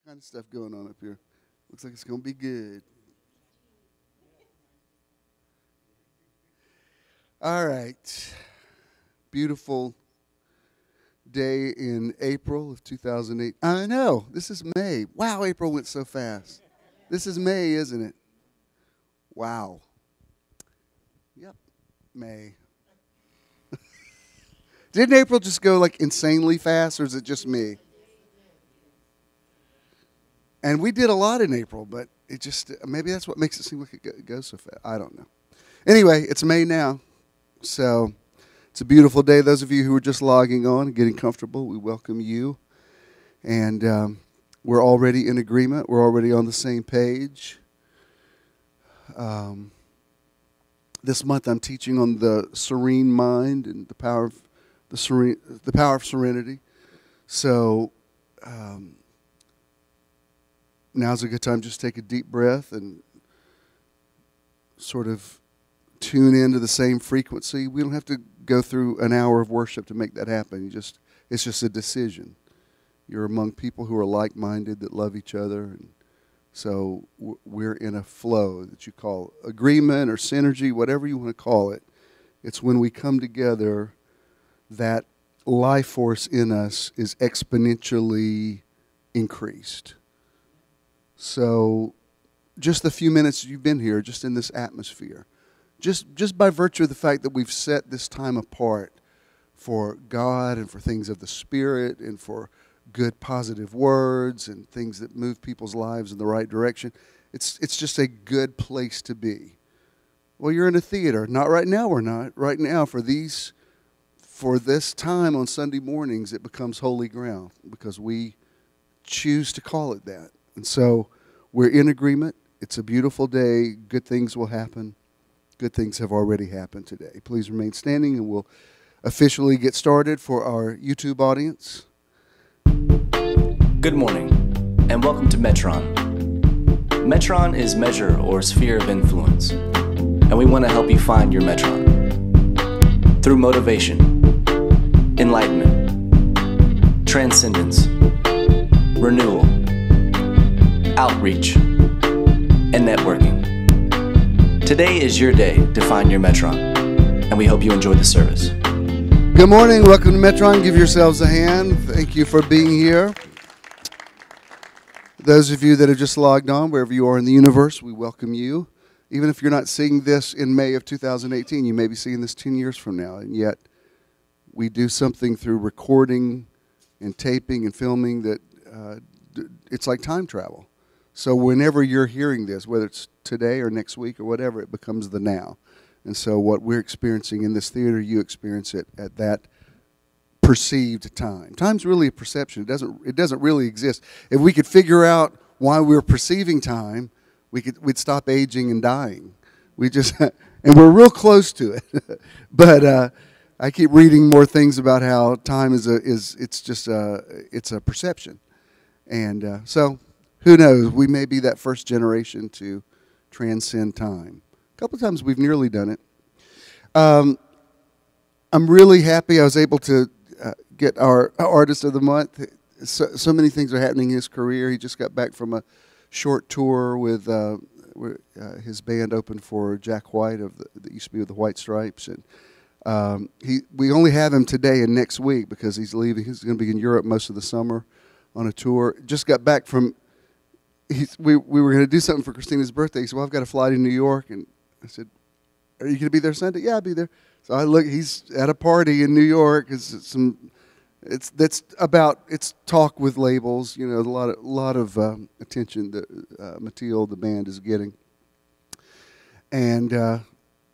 Kind of stuff going on up here. Looks like it's going to be good. All right. Beautiful day in April of 2008. I know. This is May. Wow, April went so fast. This is May, isn't it? Wow. Yep, May. Didn't April just go like insanely fast, or is it just me? And we did a lot in April, but it just, maybe that's what makes it seem like it goes so fast. I don't know. Anyway, it's May now, so it's a beautiful day. Those of you who are just logging on and getting comfortable, we welcome you. And we're already in agreement. We're already on the same page. This month I'm teaching on the serene mind and the power of the power of serenity. So now's a good time just to take a deep breath and sort of tune into the same frequency. We don't have to go through an hour of worship to make that happen. It's just a decision. You're among people who are like-minded, that love each other, and so we're in a flow that you call agreement or synergy, whatever you want to call it. It's when we come together that life force in us is exponentially increased. So just the few minutes you've been here, just in this atmosphere, just by virtue of the fact that we've set this time apart for God and for things of the Spirit and for good positive words and things that move people's lives in the right direction, it's just a good place to be. Well, you're in a theater. Not right now, we're not. Right now, for this time on Sunday mornings, it becomes holy ground because we choose to call it that. And so we're in agreement. It's a beautiful day. Good things will happen. Good things have already happened today. Please remain standing, and we'll officially get started for our YouTube audience. Good morning, and welcome to Metron. Metron is measure or sphere of influence, and we want to help you find your Metron through motivation, enlightenment, transcendence, renewal, outreach, and networking. Today is your day to find your Metron, and we hope you enjoy the service. Good morning. Welcome to Metron. Give yourselves a hand. Thank you for being here. Those of you that have just logged on, wherever you are in the universe, we welcome you. Even if you're not seeing this in May of 2018, you may be seeing this 10 years from now, and yet we do something through recording and taping and filming that it's like time travel. So whenever you're hearing this, whether it's today or next week or whatever, it becomes the now. And so what we're experiencing in this theater, you experience it at that perceived time. Time's really a perception. It doesn't really exist. If we could figure out why we're perceiving time, we'd stop aging and dying. And we're real close to it. But I keep reading more things about how time is a perception. And so who knows? We may be that first generation to transcend time. A couple of times we've nearly done it. I'm really happy I was able to get our Artist of the Month. So many things are happening in his career. He just got back from a short tour with his band opened for Jack White that used to be with the White Stripes. And we only have him today and next week because he's leaving. He's going to be in Europe most of the summer on a tour. Just got back from. We were going to do something for Christina's birthday. He said, "Well, I've got to fly to New York," and I said, "Are you going to be there Sunday?" "Yeah, I'll be there." So I look. He's at a party in New York. It's talk with labels. You know, a lot of attention that Mathilde, the band, is getting. And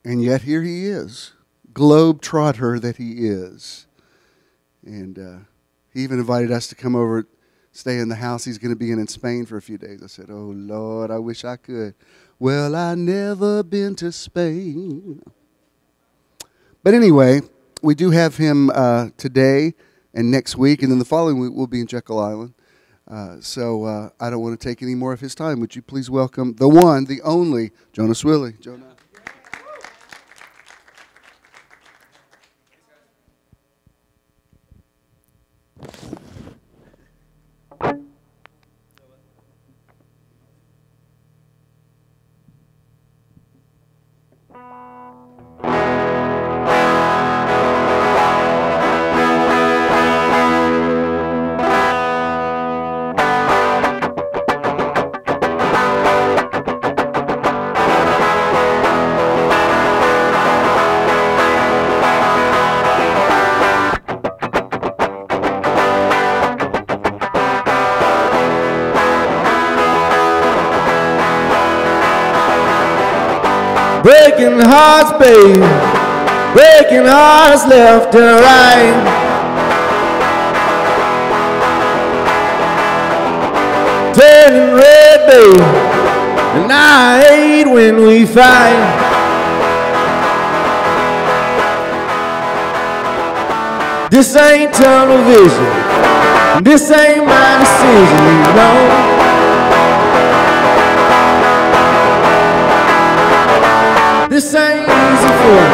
yet here he is, globetrotter that he is. And he even invited us to come over, stay in the house he's going to be in Spain for a few days. I said, "Oh, Lord, I wish I could." "Well, I never been to Spain." But anyway, we do have him today and next week, and then the following week we'll be in Jekyll Island. So I don't want to take any more of his time. Would you please welcome the one, the only, Jonah Swilley. Jonah. Breaking hearts, babe, breaking hearts left and right. Turning red, babe, and I hate when we fight. This ain't tunnel vision, this ain't my decision, you know. This ain't easy for me,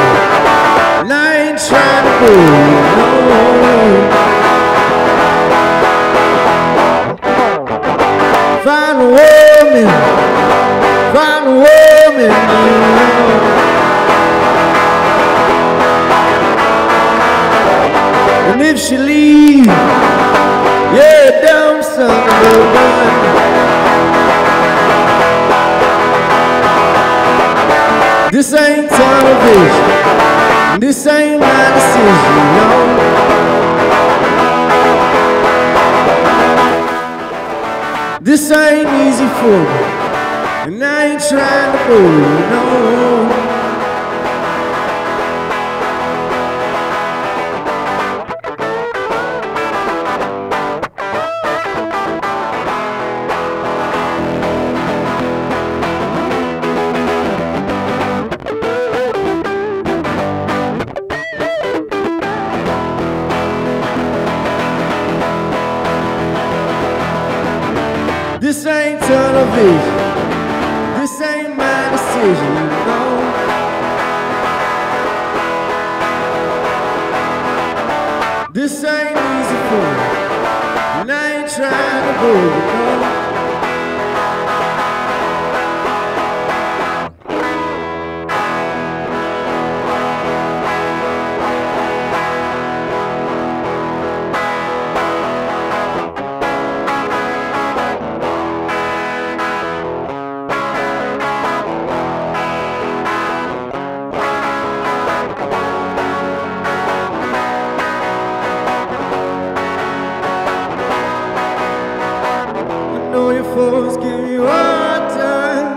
and I ain't trying to go, no. Find a woman, you know. And if she leaves, yeah, dumb son of a gun. This ain't tunnel vision, this ain't my decision, no. This ain't easy for me, and I ain't trying to go, no. This ain't tunnel vision, this ain't my decision, no. This ain't easy for me, and I ain't trying to go, no. Folks give you a hard time,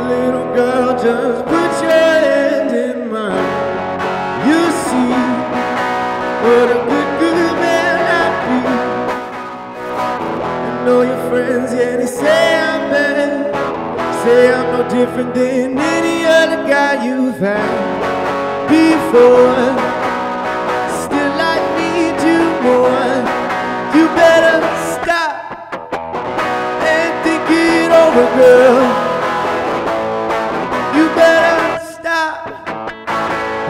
little girl, just put your hand in mine. You see what a good man I be. I know your friends, yeah, they say I'm bad, say I'm no different than any other guy you've had before. Still I need you more, you better stop. Girl, you better stop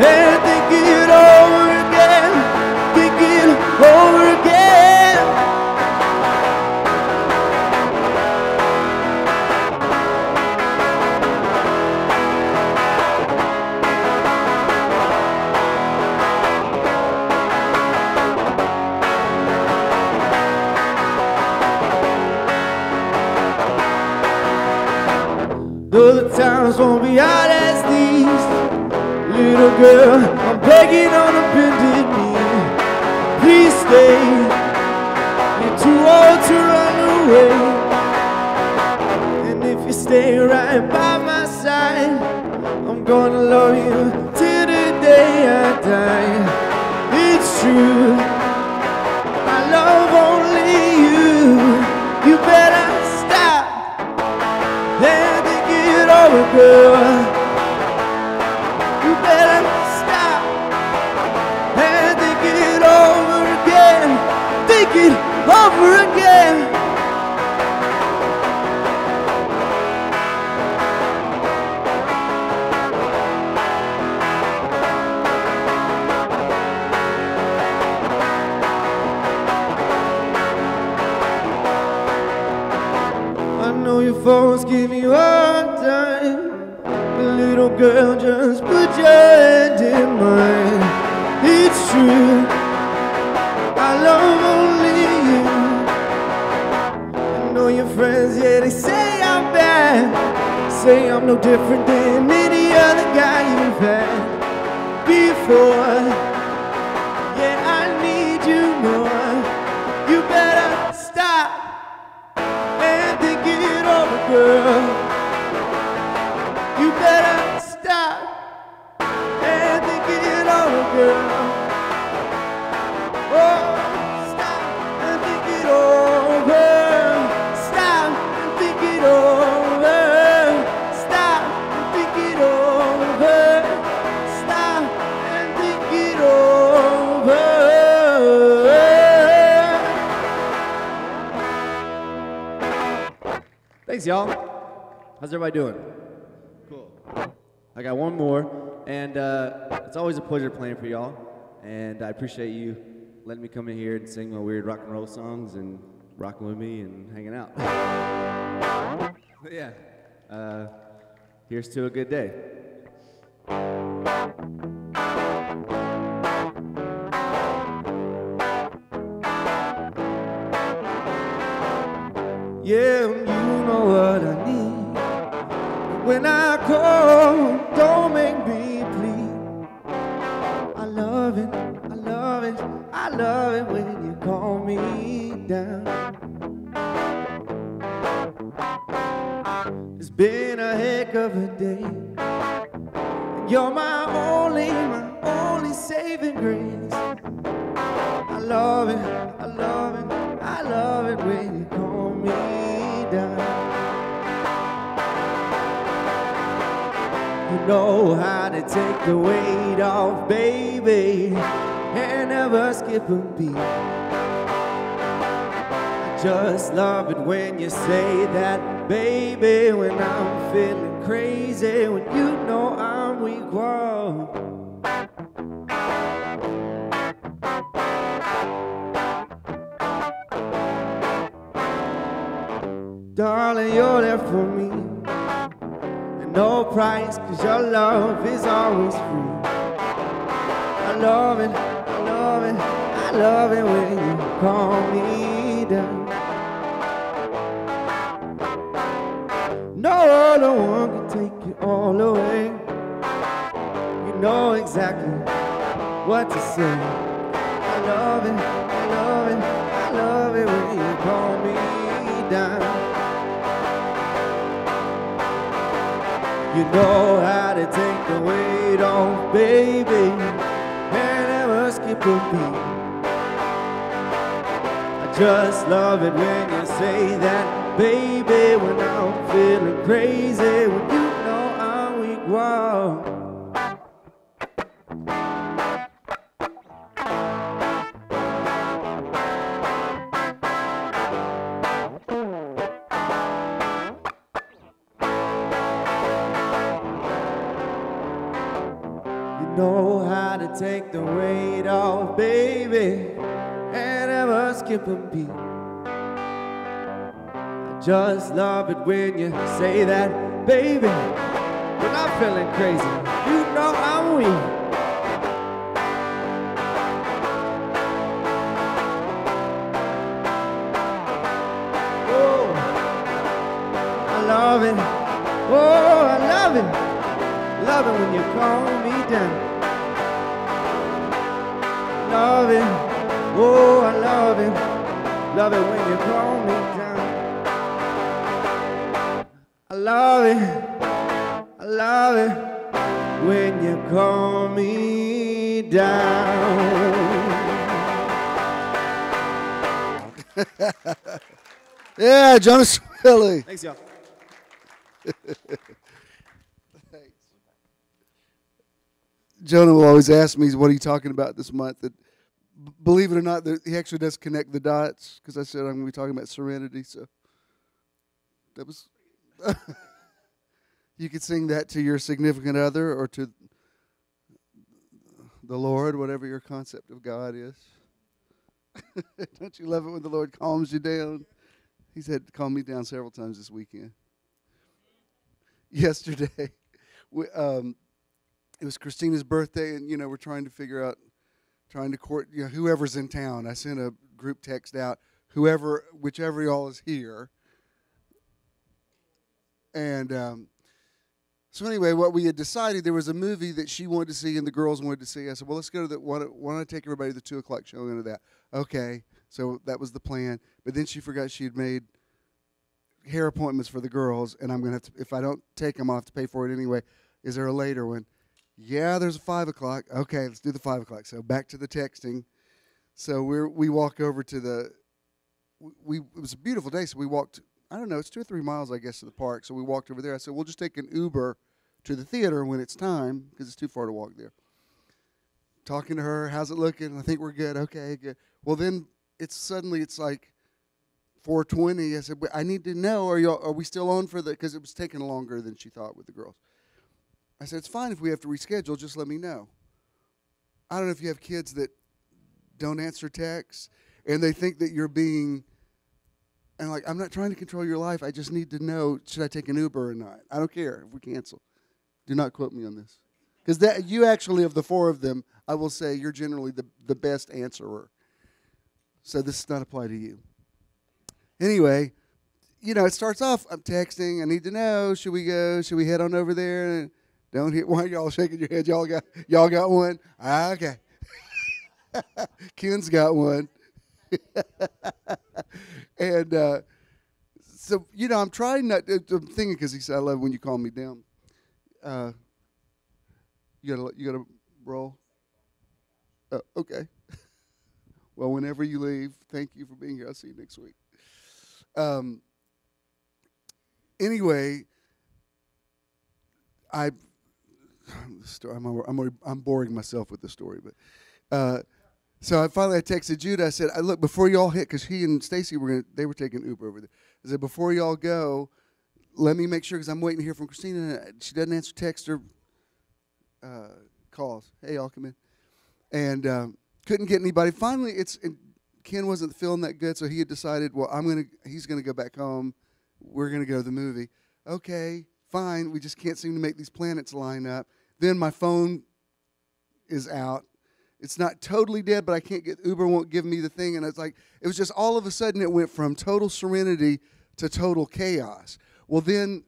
and think it over again, think it over again. Though the times won't be hard as these, little girl, I'm begging on a bended knee. Please stay, you're too old to run away. And if you stay right by my side, I'm gonna love you till the day I die. It's true, I love only you. You better stop and over, girl. You better stop and think it over again, think it over again. I know your folks give you a hard time, little girl, just put your hand in mine. It's true, I love only you. I know your friends, yeah, they say I'm bad, say I'm no different than any other guy you've had before. Yeah, I need you more. You better stop and think it over, girl. You better stop Thanks, y'all. How's everybody doing? Cool. I got one more, and it's always a pleasure playing for y'all, and I appreciate you letting me come in here and sing my weird rock and roll songs and rocking with me and hanging out. But yeah, here's to a good day. Yeah, you know what I need. When I call, don't make me plead. I love it, I love it, I love it when you call me down. It's been a heck of a day, and you're my only saving grace. I love it, I love it, I love it when you call me down. You know how to take the weight off, baby, and never skip a beat. I just love it when you say that, baby, when I'm feeling crazy, when you know I'm weak. Whoa. Darling, you're there for me, and no price, 'cause your love is always free. I love it, I love it, I love it when you call me down. No other one can take it all away. You know exactly what to say. I love it, I love it, I love it when you call me down. You know how to take the weight off, baby, and never skip a beat. I just love it when you say that, baby, when I'm feeling crazy, when you know I'm weak. Whoa. Know how to take the weight off, baby, and never skip a beat. I just love it when you say that, baby, when I'm feeling crazy, you know I'm weak. Oh, I love it, oh, I love it. Love it when you call me down. Love it, oh, I love it. Love it when you call me down. I love it when you call me down. Yeah, John Swilley. Thanks, y'all. Jonah will always ask me, what are you talking about this month? That, believe it or not, he actually does connect the dots, because I said I'm going to be talking about serenity. So that was, you could sing that to your significant other or to the Lord, whatever your concept of God is. Don't you love it when the Lord calms you down? He's had to calm me down several times this weekend. Yesterday, it was Christina's birthday, and, we're trying to court, whoever's in town. I sent a group text out, whichever y'all is here. And so anyway, what we had decided, there was a movie that she wanted to see and the girls wanted to see. I said, well, let's go to why don't I take everybody to the 2 o'clock showing of that? Okay, so that was the plan. But then she forgot she had made hair appointments for the girls, and I'm going to have to, if I don't take them, I'll have to pay for it anyway. Is there a later one? Yeah, there's a 5 o'clock. Okay, let's do the 5 o'clock. So back to the texting. So we walk over to it was a beautiful day, so we walked, I don't know, it's 2 or 3 miles, I guess, to the park. So we walked over there. I said, we'll just take an Uber to the theater when it's time, because it's too far to walk there. Talking to her, how's it looking? I think we're good. Okay, good. Well, then it's like 4:20. I said, I need to know, are we still on for the, because it was taking longer than she thought with the girls. I said, it's fine if we have to reschedule, just let me know. I don't know if you have kids that don't answer texts, and they think that you're being, and like, I'm not trying to control your life, I just need to know, should I take an Uber or not? I don't care if we cancel. Do not quote me on this. Because that you actually, of the four of them, I will say you're generally the best answerer. So this does not apply to you. Anyway, it starts off, I'm texting, I need to know, should we go, should we head on over there? And don't hit, why are y'all shaking your head? Y'all got one? Okay. Ken's got one. And so, I'm trying not, I'm thinking, because he said, I love when you calm me down. You gotta roll? Oh, okay. Well, whenever you leave, thank you for being here. I'll see you next week. Anyway, I'm boring myself with the story, but so I texted Judah. I said, look, before y'all hit, because he and Stacy they were taking Uber over there. I said, before y'all go, let me make sure, because I'm waiting to hear from Christina. She doesn't answer text or calls. Hey, y'all come in, and couldn't get anybody. Finally, Ken wasn't feeling that good, so he had decided, well, he's gonna go back home. We're gonna go to the movie. Okay, fine. We just can't seem to make these planets line up. Then my phone is out. It's not totally dead, but I can't get Uber. Won't give me the thing, and it's like it was just all of a sudden it went from total serenity to total chaos. Well, then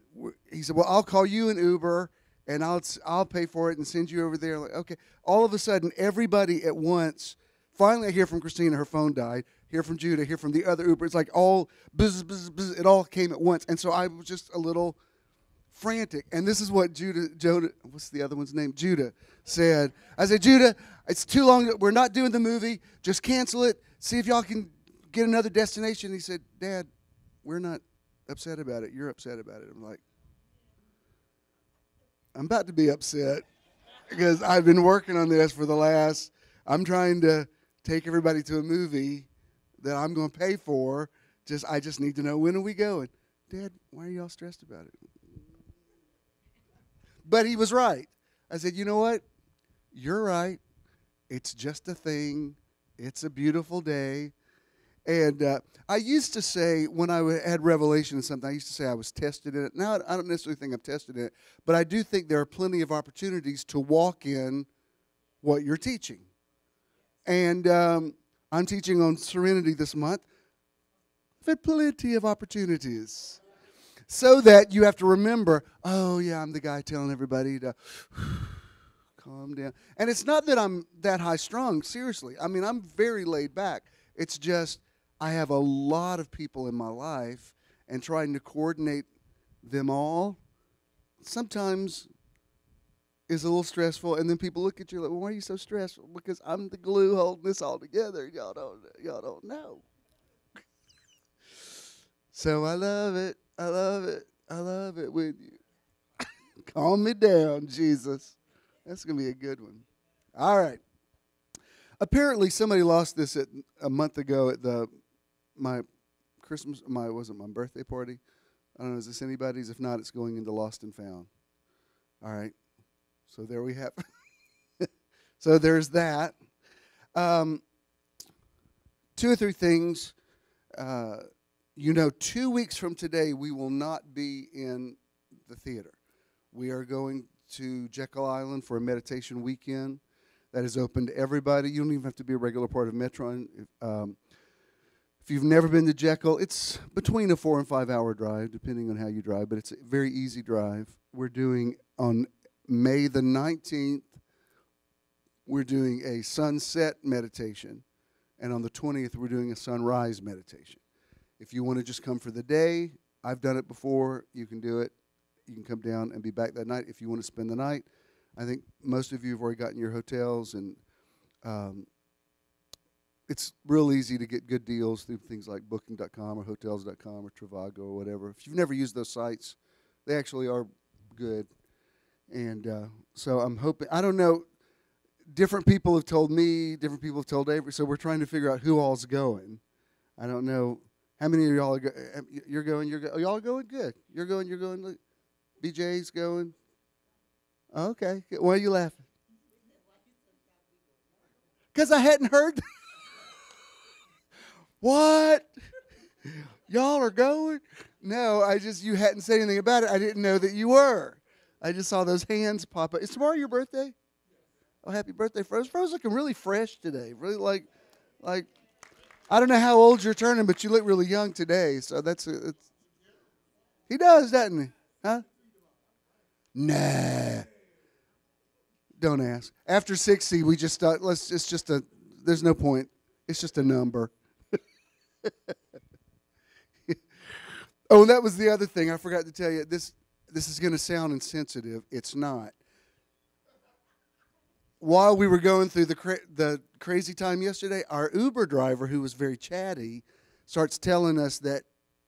he said, well, I'll call you an Uber, and I'll pay for it and send you over there. Like, okay. All of a sudden, everybody at once. Finally, I hear from Christina, her phone died. Hear from Judah, hear from the other Uber. It's like all buzz, buzz, buzz, it all came at once. And so I was just a little frantic. And this is what Judah, what's the other one's name? Judah said. I said, Judah, it's too long. We're not doing the movie. Just cancel it. See if y'all can get another destination. He said, Dad, we're not upset about it. You're upset about it. I'm like, I'm about to be upset because I've been working on this I'm trying to take everybody to a movie that I'm going to pay for. I just need to know, when are we going? Dad, why are y'all stressed about it? But he was right. I said, you know what? You're right. It's just a thing. It's a beautiful day. And I used to say, when I had revelation or something, I used to say I was tested in it. Now, I don't necessarily think I'm tested in it, but I do think there are plenty of opportunities to walk in what you're teaching. And I'm teaching on serenity this month. I've had plenty of opportunities. So that you have to remember, oh, yeah, I'm the guy telling everybody to calm down. And it's not that I'm that high-strung, seriously. I mean, I'm very laid back. It's just I have a lot of people in my life, and trying to coordinate them all sometimes is a little stressful. And then people look at you like, well, why are you so stressed? Because I'm the glue holding this all together. Y'all don't know. So I love it. I love it. I love it with you. Calm me down, Jesus. That's going to be a good one. All right. Apparently, somebody lost this a month ago at my birthday party. I don't know, is this anybody's? If not, it's going into Lost and Found. All right. So there we have. So there's that. 2 or 3 things. 2 weeks from today, we will not be in the theater. We are going to Jekyll Island for a meditation weekend that is open to everybody. You don't even have to be a regular part of Metron. If you've never been to Jekyll, it's between a 4 and 5 hour drive, depending on how you drive, but it's a very easy drive. We're doing, on May the 19th, we're doing a sunset meditation, and on the 20th, we're doing a sunrise meditation. If you want to just come for the day, I've done it before, you can do it. You can come down and be back that night. If you want to spend the night, I think most of you have already gotten your hotels, and it's real easy to get good deals through things like booking.com or hotels.com or Trivago or whatever. If you've never used those sites, they actually are good. And so I'm hoping, I don't know, different people have told me, different people have told Avery, so we're trying to figure out who all's going. I don't know How many of y'all are you're going? Y'all going? Good. You're going. Look, BJ's going. Okay. Why are you laughing? Because I hadn't heard. What? Y'all are going? No, you hadn't said anything about it. I didn't know that you were. I just saw those hands pop up. Is tomorrow your birthday? Oh, happy birthday, Froze. Froze looking really fresh today. Really like, I don't know how old you're turning, but you look really young today. So he does, doesn't he? Huh? Nah. Don't ask. After 60, we just start, there's no point. It's just a number. Oh, that was the other thing. I forgot to tell you. This is going to sound insensitive. It's not. While we were going through the crazy time yesterday, our Uber driver, who was very chatty, starts telling us that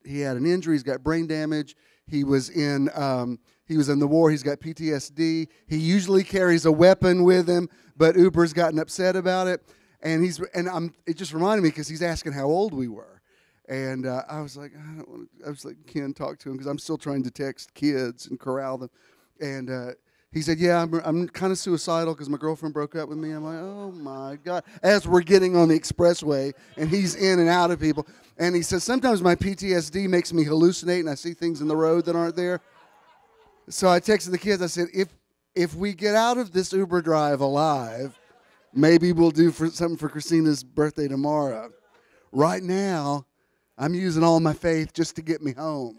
he had an injury. He's got brain damage. He was in the war. He's got PTSD. He usually carries a weapon with him, but Uber's gotten upset about it. And it just reminded me because he's asking how old we were. And I was like, I don't want to. I was like, Ken, talk to him because I'm still trying to text kids and corral them. And he said, yeah, I'm kind of suicidal because my girlfriend broke up with me. I'm like, oh my God. As we're getting on the expressway and he's in and out of people. And he says, sometimes my PTSD makes me hallucinate and I see things in the road that aren't there. So I texted the kids. I said, if we get out of this Uber drive alive, maybe we'll do something for Christina's birthday tomorrow. Right now, I'm using all my faith just to get me home.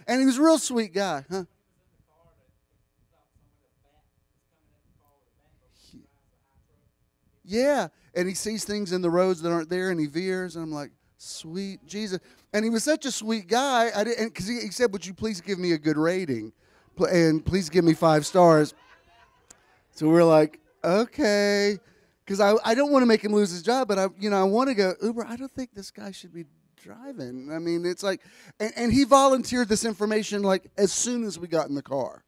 And he was a real sweet guy, huh? Yeah, and he sees things in the roads that aren't there, and he veers, and I'm like, sweet Jesus. And he was such a sweet guy, because he said, would you please give me a good rating, and please give me 5 stars. So we're like, okay, because I don't want to make him lose his job, but I want to go, Uber, I don't think this guy should be driving. I mean, it's like, and he volunteered this information like as soon as we got in the car.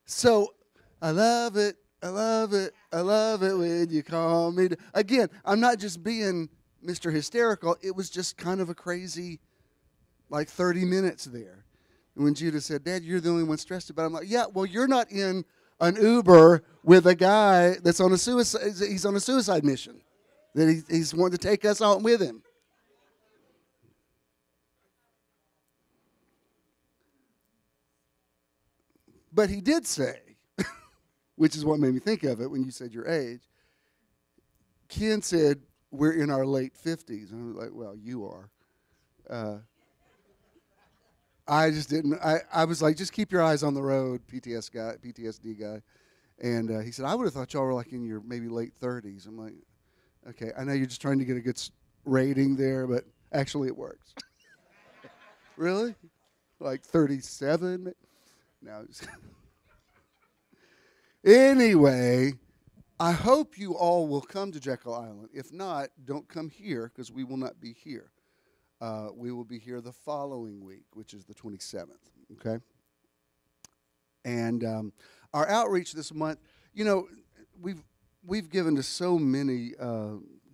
So I love it. I love it. I love it when you call me. Again, I'm not just being Mr. Hysterical. It was just kind of a crazy, 30 minutes there. And when Judah said, Dad, you're the only one stressed about it, I'm like, yeah, well, you're not in an Uber with a guy that's on he's on a suicide mission. That he's wanting to take us out with him. But he did say, which is what made me think of it when you said your age, Ken said, we're in our late 50s. And I was like, well, you are. I just didn't. I was like, just keep your eyes on the road, PTSD guy. And he said, I would have thought y'all were in your maybe late 30s. I'm like, okay, I know you're just trying to get a good rating there, but actually it works. Really? 37? No. Anyway, I hope you all will come to Jekyll Island. If not, don't come here because we will not be here. We will be here the following week, which is the 27th, okay? And our outreach this month, we've given to so many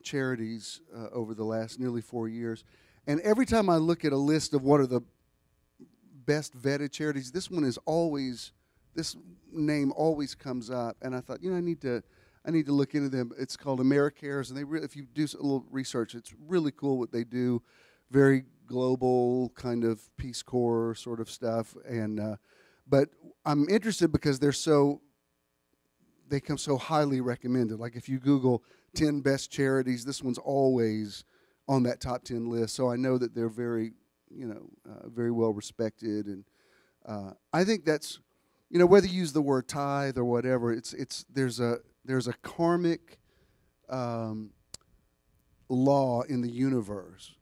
charities over the last nearly 4 years. And every time I look at a list of what are the best vetted charities, this name always comes up. And I thought, I need to look into them. It's called AmeriCares, and if you do a little research, it's really cool what they do. Very global kind of Peace Corps sort of stuff. And but I'm interested because they come so highly recommended. Like if you Google 10 best charities, this one's always on that top 10 list. So I know that they're very, very well respected. And I think that's, whether you use the word tithe or whatever, there's a karmic law in the universe.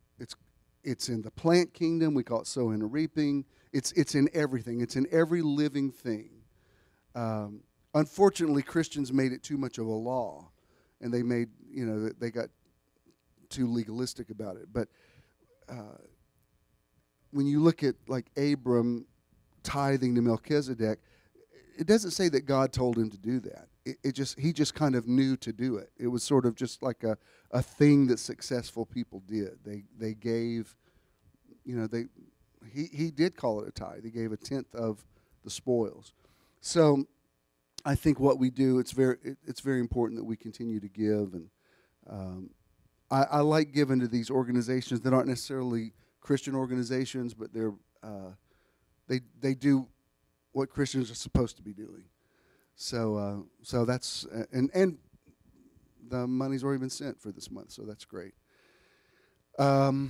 It's in the plant kingdom. We call it sowing and reaping. It's in everything. It's in every living thing. Unfortunately, Christians made it too much of a law, and they got too legalistic about it. But when you look at Abram tithing to Melchizedek, it doesn't say that God told him to do that. he just kind of knew to do it. It was sort of just like a thing that successful people did. They gave, he did call it a tithe. He gave a tenth of the spoils. So I think what we do, it's very important that we continue to give. And I like giving to these organizations that aren't necessarily Christian organizations, but they do what Christians are supposed to be doing. So that's and the money's already been sent for this month, so that's great. Let's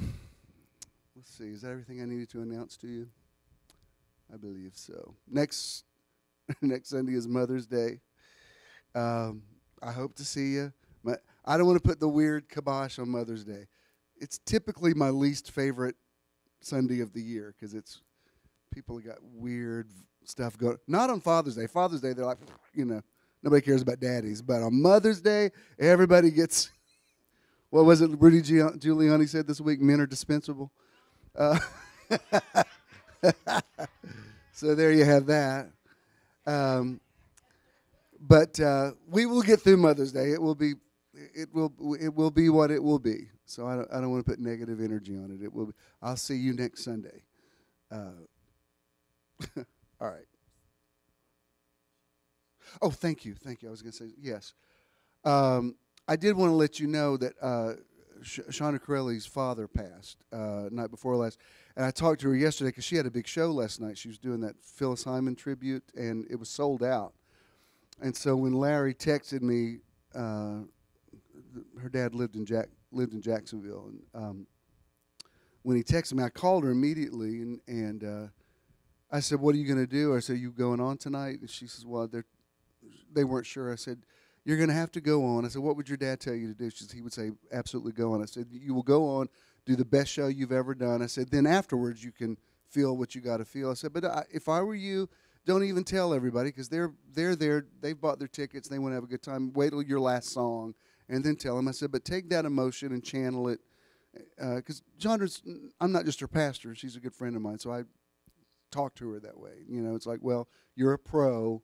see, is that everything I needed to announce to you? I believe so. Next Sunday is Mother's Day. I hope to see you. I don't want to put the weird kibosh on Mother's Day. It's typically my least favorite Sunday of the year because it's people have got weird stuff going. Not on Father's Day. Father's Day, they're like, nobody cares about daddies. But on Mother's Day, everybody gets, what was it Rudy Giuliani said this week? Men are dispensable. So there you have that. But we will get through Mother's Day. It will be what it will be. So I don't want to put negative energy on it. It will be. I'll see you next Sunday. All right. Oh, thank you. I was going to say yes. I did want to let you know that Shauna Corelli's father passed night before last, and I talked to her yesterday because she had a big show last night. She was doing that Phyllis Hyman tribute, and it was sold out. And so when Larry texted me, her dad lived in Jacksonville, and when he texted me, I called her immediately, and I said, "What are you going to do?" I said, "You going on tonight?" And she says, "Well, they weren't sure." I said, "You're going to have to go on." I said, "What would your dad tell you to do?" She said, he would say, "Absolutely go on." I said, "You will go on, do the best show you've ever done." I said, "Then afterwards you can feel what you got to feel." I said, "But if I were you, don't even tell everybody because they're there. They've bought their tickets. They want to have a good time. Wait till your last song and then tell them." I said, "But take that emotion and channel it." Because I'm not just her pastor. She's a good friend of mine, so I talk to her that way. It's like, well, you're a pro.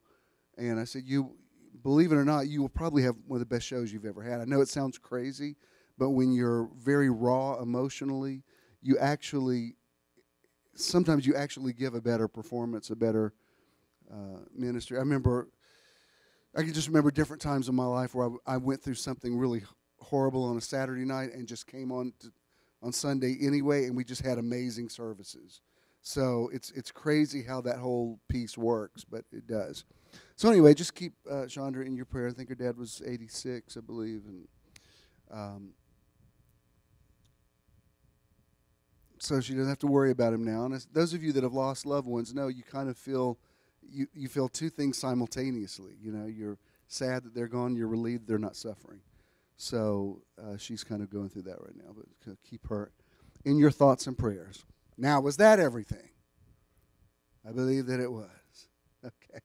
And I said, you believe it or not, you will probably have one of the best shows you've ever had. I know it sounds crazy, but when you're very raw emotionally, sometimes you actually give a better performance, a better ministry. I can just remember different times in my life where I went through something really horrible on a Saturday night and just came on Sunday anyway, and we just had amazing services. So it's crazy how that whole piece works, but it does. So anyway, just keep Chandra in your prayer. I think her dad was 86, I believe, and so she doesn't have to worry about him now. And those of you that have lost loved ones know you kind of feel you feel two things simultaneously. You're sad that they're gone. You're relieved they're not suffering. So she's kind of going through that right now. But keep her in your thoughts and prayers. Now, was that everything? I believe that it was. Okay.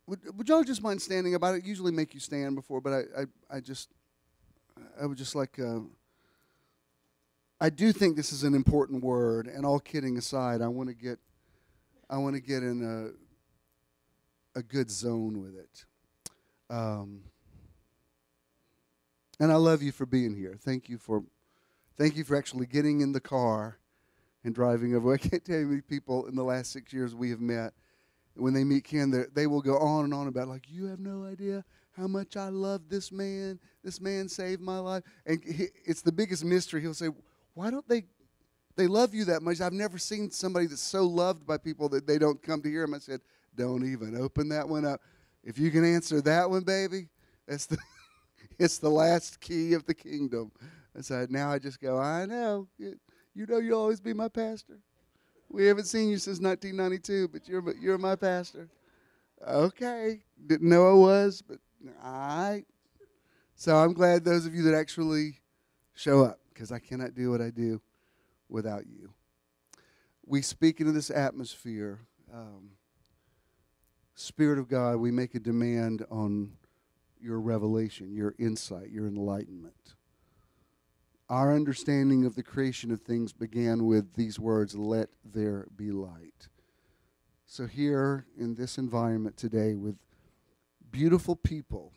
Would y'all just mind standing up? I usually make you stand before, but I would just like. I do think this is an important word, and all kidding aside, I want to get in a good zone with it. And I love you for being here. Thank you for actually getting in the car and driving over. I can't tell you how many people in the last 6 years we have met. When they meet Ken, they will go on and on about, like, you have no idea how much I love this man. This man saved my life. And it's the biggest mystery. He'll say, why don't they love you that much? I've never seen somebody that's so loved by people that they don't come to hear him. I said, don't even open that one up. If you can answer that one, baby, it's the last key of the kingdom. And so now I just go, I know. You'll always be my pastor. We haven't seen you since 1992, but you're my pastor. Okay. Didn't know I was, but all right. So I'm glad those of you that actually show up, because I cannot do what I do without you. We speak into this atmosphere. Spirit of God, we make a demand on your revelation, your insight, your enlightenment. Our understanding of the creation of things began with these words, let there be light. So here in this environment today with beautiful people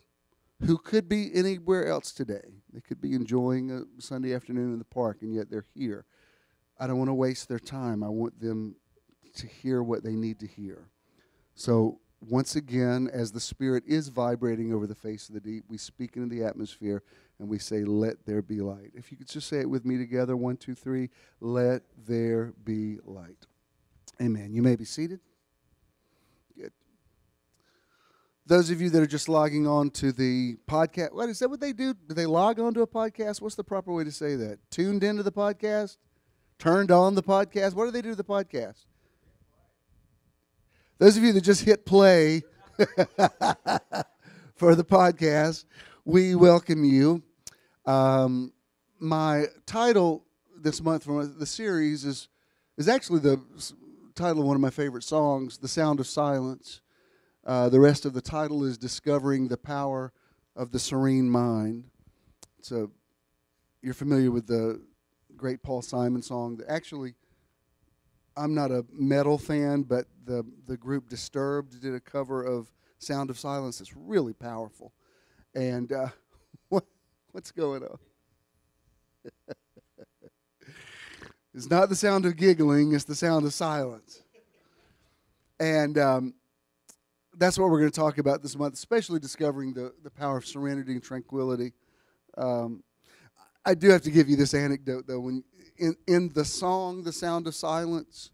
who could be anywhere else today. They could be enjoying a Sunday afternoon in the park, and yet they're here. I don't want to waste their time. I want them to hear what they need to hear. So once again, as the Spirit is vibrating over the face of the deep, we speak into the atmosphere and we say, let there be light. If you could just say it with me together, 1, 2, 3, let there be light. Amen. You may be seated. Good. Those of you that are just logging on to the podcast, what is that what they do? Do they log on to a podcast? What's the proper way to say that? Tuned into the podcast? Turned on the podcast? What do they do to the podcast? Those of you that just hit play for the podcast, we welcome you. My title this month from the series is actually the title of one of my favorite songs, The Sound of Silence. The rest of the title is Discovering the Power of the Serene Mind. So you're familiar with the great Paul Simon song. Actually, I'm not a metal fan, but the group Disturbed did a cover of Sound of Silence that's really powerful. And what's going on? It's not the sound of giggling, it's the sound of silence. And that's what we're going to talk about this month, especially discovering the power of serenity and tranquility. I do have to give you this anecdote, though. When in the song, The Sound of Silence,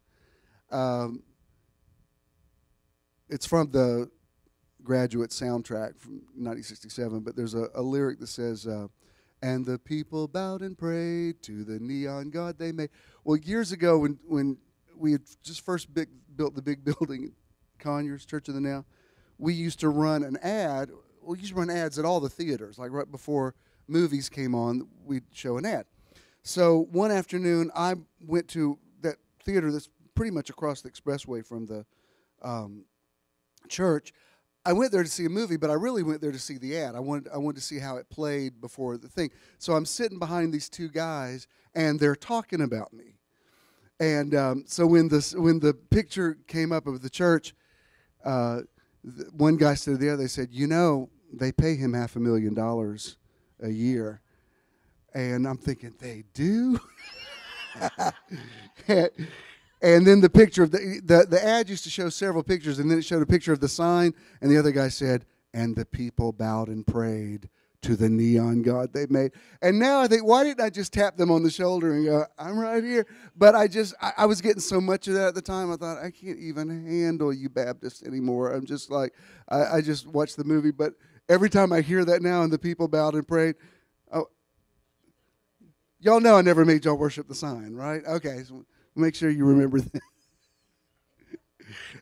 it's from the Graduate soundtrack from 1967, but there's a lyric that says, and the people bowed and prayed to the neon god they made. Well, years ago when we had just first built the big building, Conyers, Church of the Now, we used to run an ad. We used to run ads at all the theaters. Like right before movies came on, we'd show an ad. So one afternoon, I went to that theater that's pretty much across the expressway from the church. I went there to see a movie, but I really went there to see the ad. I wanted to see how it played before the thing. So I'm sitting behind these two guys, and they're talking about me. And so when the picture came up of the church, one guy said to the other, they said, you know, they pay him $500,000 a year. And I'm thinking, they do? And then the picture of the ad used to show several pictures, and then it showed a picture of the sign, and the other guy said, and the people bowed and prayed to the neon god they made. And now I think, why didn't I just tap them on the shoulder and go, I'm right here? But I was getting so much of that at the time, I thought, I can't even handle you Baptists anymore. I'm just like, I just watched the movie, but every time I hear that now, and the people bowed and prayed, oh, y'all know I never made y'all worship the sign, right? Okay, so make sure you remember that.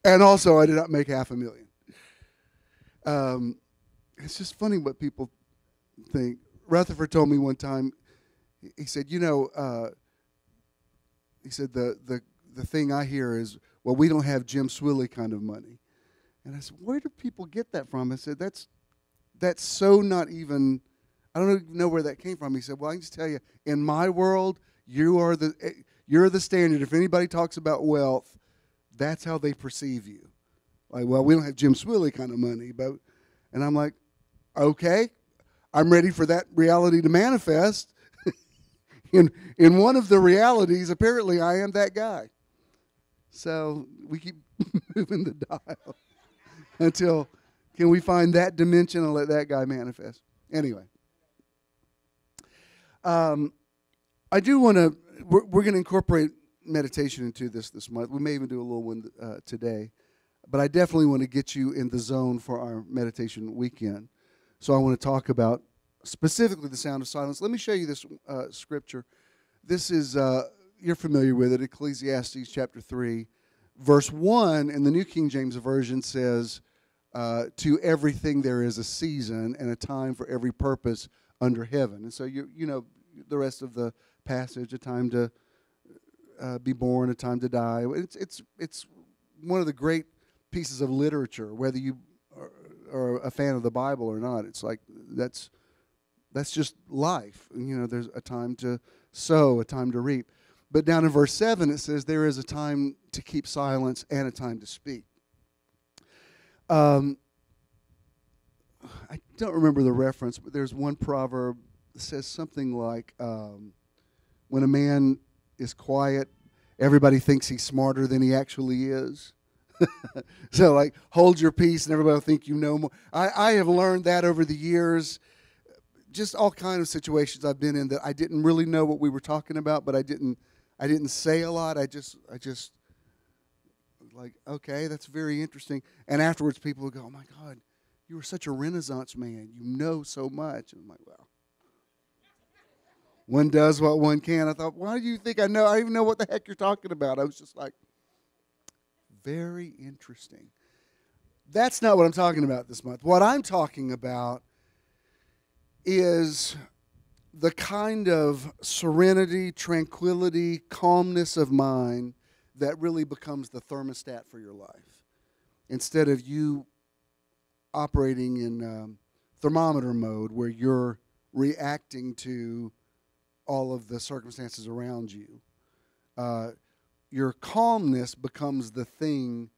And also, I did not make $500,000. It's just funny what people think. Rutherford told me one time, he said, you know, he said, the thing I hear is, well, we don't have Jim Swilley kind of money. And I said, where do people get that from? I said, that's so not even, I don't even know where that came from. He said, well, I can just tell you, in my world, you're the standard. If anybody talks about wealth, that's how they perceive you. Like, well, we don't have Jim Swilley kind of money, and I'm like, okay, I'm ready for that reality to manifest. In one of the realities, apparently, I am that guy. So we keep moving the dial until can we find that dimension and let that guy manifest. Anyway, I do want to. We're going to incorporate meditation into this month. We may even do a little one today. But I definitely want to get you in the zone for our meditation weekend. So I want to talk about specifically the sound of silence. Let me show you this scripture. This is, you're familiar with it, Ecclesiastes chapter 3. Verse 1 in the New King James Version says, to everything there is a season and a time for every purpose under heaven. And so you know the rest of the passage, a time to be born, a time to die. It's one of the great pieces of literature, whether you are a fan of the Bible or not. It's like that's just life. You know, there's a time to sow, a time to reap. But down in verse 7 it says there is a time to keep silence and a time to speak. I don't remember the reference, but there's one proverb that says something like, when a man is quiet, everybody thinks he's smarter than he actually is. So, like, hold your peace and everybody will think you know more. I have learned that over the years. Just all kind of situations I've been in that I didn't really know what we were talking about, but I didn't say a lot. I just like, okay, that's very interesting. And afterwards people would go, oh my God, you were such a Renaissance man. You know so much. And I'm like, well, one does what one can. I thought, why do you think I know? I don't even know what the heck you're talking about. I was just like, very interesting. That's not what I'm talking about this month. What I'm talking about is the kind of serenity, tranquility, calmness of mind that really becomes the thermostat for your life. Instead of you operating in thermometer mode where you're reacting to all of the circumstances around you, your calmness becomes the thing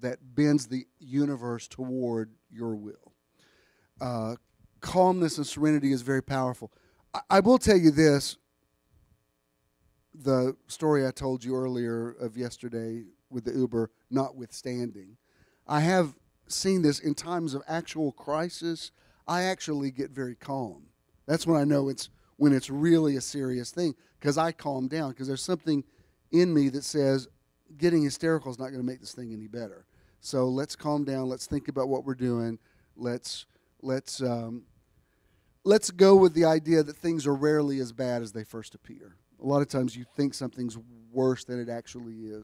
that bends the universe toward your will. Calmness and serenity is very powerful. I will tell you this, the story I told you earlier of yesterday with the Uber notwithstanding, I have seen this in times of actual crisis. I actually get very calm. That's when I know when it's really a serious thing, because I calm down, because there's something in me that says getting hysterical is not going to make this thing any better. So let's calm down. Let's think about what we're doing. Let's go with the idea that things are rarely as bad as they first appear. A lot of times you think something's worse than it actually is.